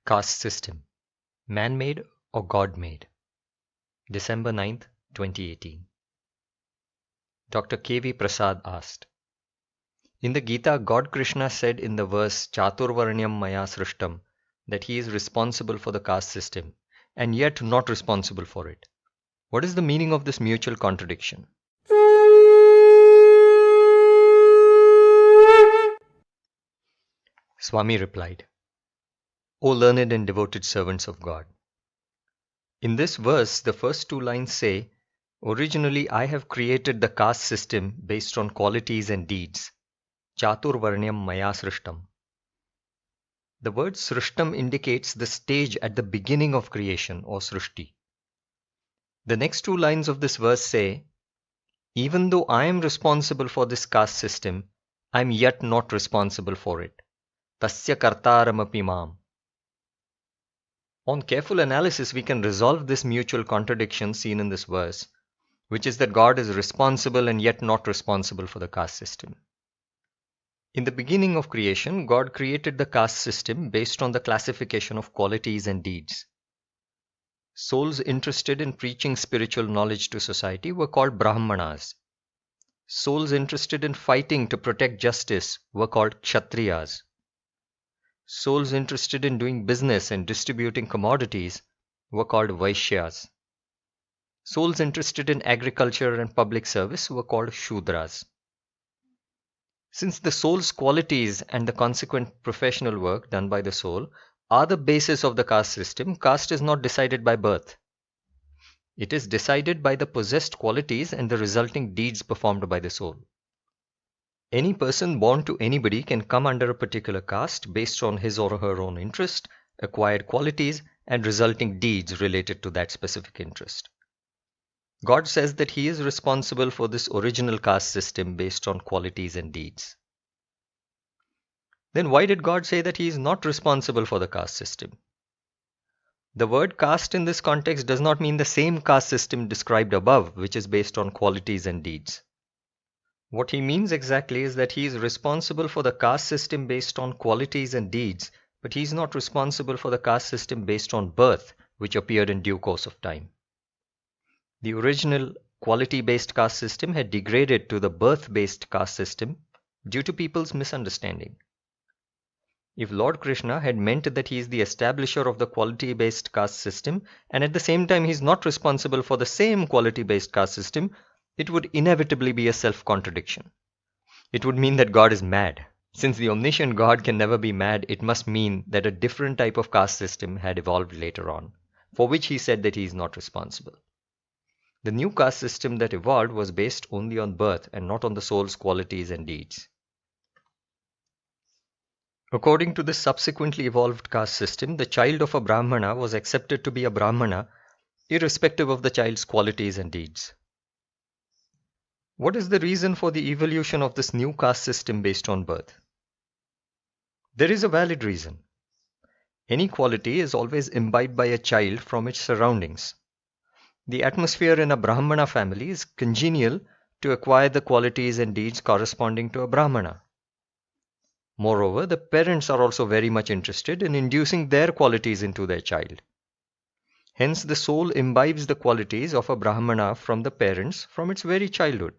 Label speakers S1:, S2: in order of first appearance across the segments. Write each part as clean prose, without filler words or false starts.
S1: Caste system, man-made or God-made? December 9th, 2018. Dr. K.V. Prasad asked, in the Gita, God Krishna said in the verse Chaturvarnyam Maya Srishtam that he is responsible for the caste system and yet not responsible for it. What is the meaning of this mutual contradiction? Swami replied, O learned and devoted servants of God. In this verse, the first two lines say, originally I have created the caste system based on qualities and deeds. Chaturvarnyam Maya Srishtam. The word Srishtam indicates the stage at the beginning of creation or Srishti. The next two lines of this verse say, even though I am responsible for this caste system, I am yet not responsible for it. Tasya kartaram api mam. On careful analysis, we can resolve this mutual contradiction seen in this verse, which is that God is responsible and yet not responsible for the caste system. In the beginning of creation, God created the caste system based on the classification of qualities and deeds. Souls interested in preaching spiritual knowledge to society were called Brahmanas. Souls interested in fighting to protect justice were called Kshatriyas. Souls interested in doing business and distributing commodities were called Vaishyas. Souls interested in agriculture and public service were called Shudras. Since the soul's qualities and the consequent professional work done by the soul are the basis of the caste system, caste is not decided by birth. It is decided by the possessed qualities and the resulting deeds performed by the soul. Any person born to anybody can come under a particular caste based on his or her own interest, acquired qualities, and resulting deeds related to that specific interest. God says that he is responsible for this original caste system based on qualities and deeds. Then why did God say that he is not responsible for the caste system? The word caste in this context does not mean the same caste system described above, which is based on qualities and deeds. What he means exactly is that he is responsible for the caste system based on qualities and deeds, but he is not responsible for the caste system based on birth, which appeared in due course of time. The original quality-based caste system had degraded to the birth-based caste system due to people's misunderstanding. If Lord Krishna had meant that he is the establisher of the quality-based caste system, and at the same time he is not responsible for the same quality-based caste system, it would inevitably be a self-contradiction. It would mean that God is mad. Since the omniscient God can never be mad, it must mean that a different type of caste system had evolved later on, for which he said that he is not responsible. The new caste system that evolved was based only on birth and not on the soul's qualities and deeds. According to this subsequently evolved caste system, the child of a Brahmana was accepted to be a Brahmana irrespective of the child's qualities and deeds. What is the reason for the evolution of this new caste system based on birth? There is a valid reason. Any quality is always imbibed by a child from its surroundings. The atmosphere in a Brahmana family is congenial to acquire the qualities and deeds corresponding to a Brahmana. Moreover, the parents are also very much interested in inducing their qualities into their child. Hence, the soul imbibes the qualities of a Brahmana from the parents from its very childhood.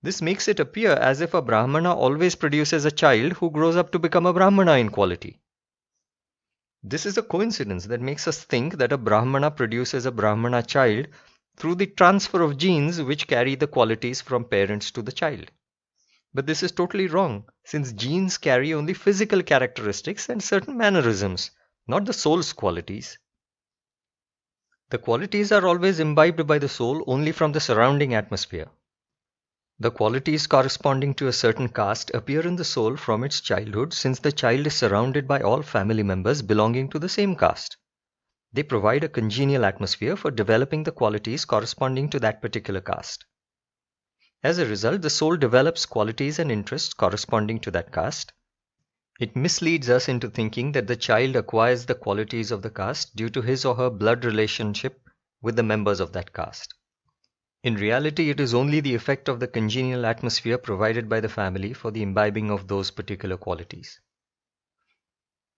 S1: This makes it appear as if a Brahmana always produces a child who grows up to become a Brahmana in quality. This is a coincidence that makes us think that a Brahmana produces a Brahmana child through the transfer of genes which carry the qualities from parents to the child. But this is totally wrong, since genes carry only physical characteristics and certain mannerisms, not the soul's qualities. The qualities are always imbibed by the soul only from the surrounding atmosphere. The qualities corresponding to a certain caste appear in the soul from its childhood, since the child is surrounded by all family members belonging to the same caste. They provide a congenial atmosphere for developing the qualities corresponding to that particular caste. As a result, the soul develops qualities and interests corresponding to that caste. It misleads us into thinking that the child acquires the qualities of the caste due to his or her blood relationship with the members of that caste. In reality, it is only the effect of the congenial atmosphere provided by the family for the imbibing of those particular qualities.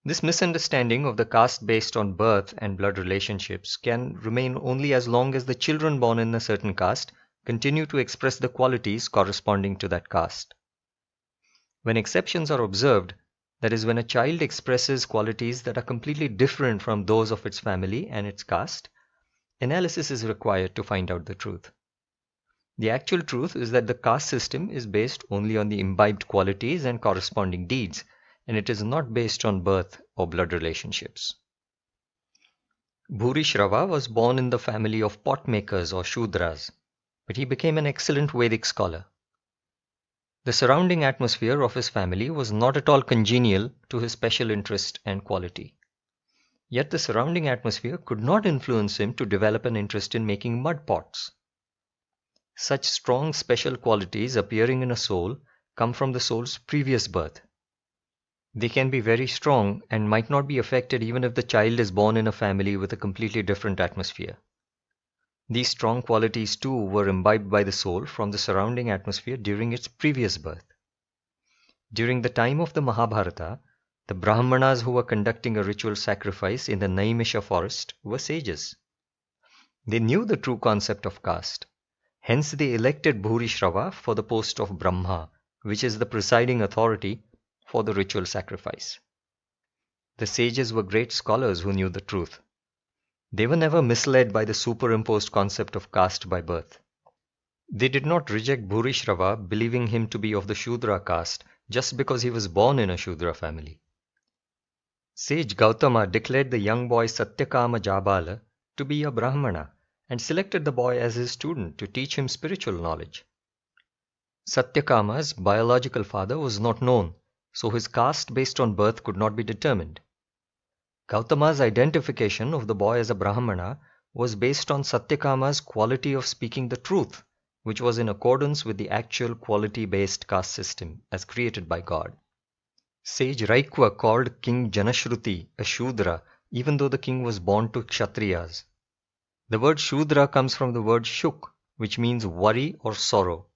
S1: This misunderstanding of the caste based on birth and blood relationships can remain only as long as the children born in a certain caste continue to express the qualities corresponding to that caste. When exceptions are observed, that is, when a child expresses qualities that are completely different from those of its family and its caste, analysis is required to find out the truth. The actual truth is that the caste system is based only on the imbibed qualities and corresponding deeds, and it is not based on birth or blood relationships. Bhurishrava was born in the family of potmakers or Shudras, but he became an excellent Vedic scholar. The surrounding atmosphere of his family was not at all congenial to his special interest and quality. Yet the surrounding atmosphere could not influence him to develop an interest in making mud pots. Such strong special qualities appearing in a soul come from the soul's previous birth. They can be very strong and might not be affected even if the child is born in a family with a completely different atmosphere. These strong qualities too were imbibed by the soul from the surrounding atmosphere during its previous birth. During the time of the Mahabharata, the Brahmanas who were conducting a ritual sacrifice in the Naimisha forest were sages. They knew the true concept of caste. Hence they elected Bhurishrava for the post of Brahma, which is the presiding authority for the ritual sacrifice. The sages were great scholars who knew the truth. They were never misled by the superimposed concept of caste by birth. They did not reject Bhurishrava believing him to be of the Shudra caste just because he was born in a Shudra family. Sage Gautama declared the young boy Satyakama Jabala to be a Brahmana and selected the boy as his student to teach him spiritual knowledge. Satyakama's biological father was not known, so his caste based on birth could not be determined. Gautama's identification of the boy as a Brahmana was based on Satyakama's quality of speaking the truth, which was in accordance with the actual quality-based caste system as created by God. Sage Raikwa called King Janashruti a Shudra even though the king was born to Kshatriyas. The word Shudra comes from the word Shuk, which means worry or sorrow.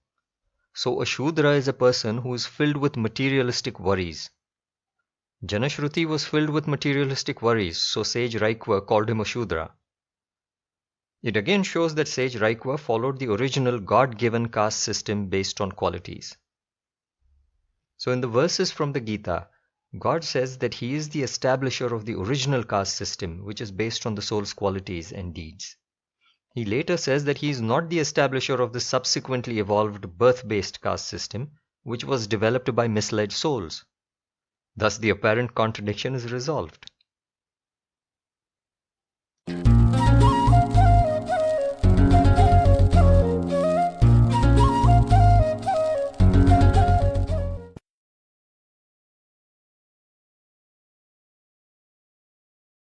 S1: So a Shudra is a person who is filled with materialistic worries. Janashruti was filled with materialistic worries, so Sage Raikwa called him a Shudra. It again shows that Sage Raikwa followed the original God-given caste system based on qualities. So in the verses from the Gita, God says that He is the establisher of the original caste system, which is based on the soul's qualities and deeds. He later says that he is not the establisher of the subsequently evolved birth-based caste system, which was developed by misled souls. Thus the apparent contradiction is resolved.